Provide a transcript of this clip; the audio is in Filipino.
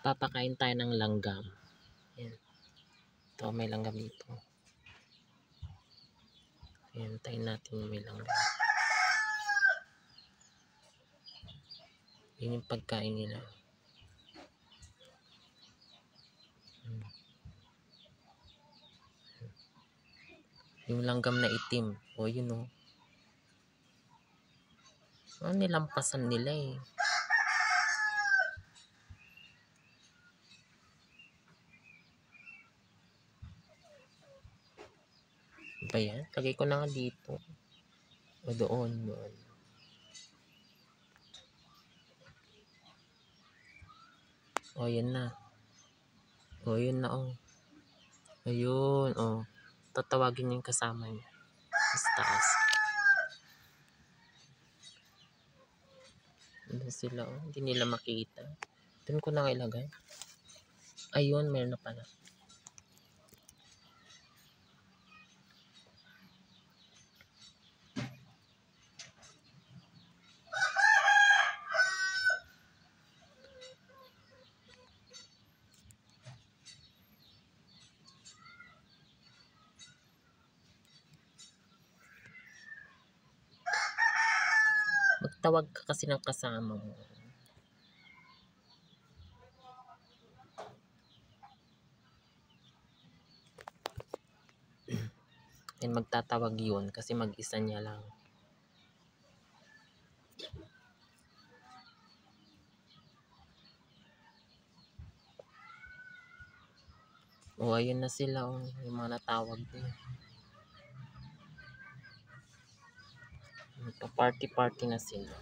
Papakain tayo ng langgam. Ayan. Ito, may langgam dito. Ayan, tayin natin may langgam. Yun yung pagkain nila. Yung langgam na itim. O, yun o. Nilampasan nila eh. Ba yan? Lagay ko na nga dito. O, doon. O, yan na. O, yun na o. Ayun, o. Tatawagin yung kasama niya. Sa taas. Doon sila o. Hindi nila makita. Doon ko na nga ilagay. Ayun, meron na pala. Magtawag ka kasi ng kasama mo. And magtatawag yun kasi mag-isa niya lang. O, ayun na sila o. Yung mga natawag niya. Party-party na sila.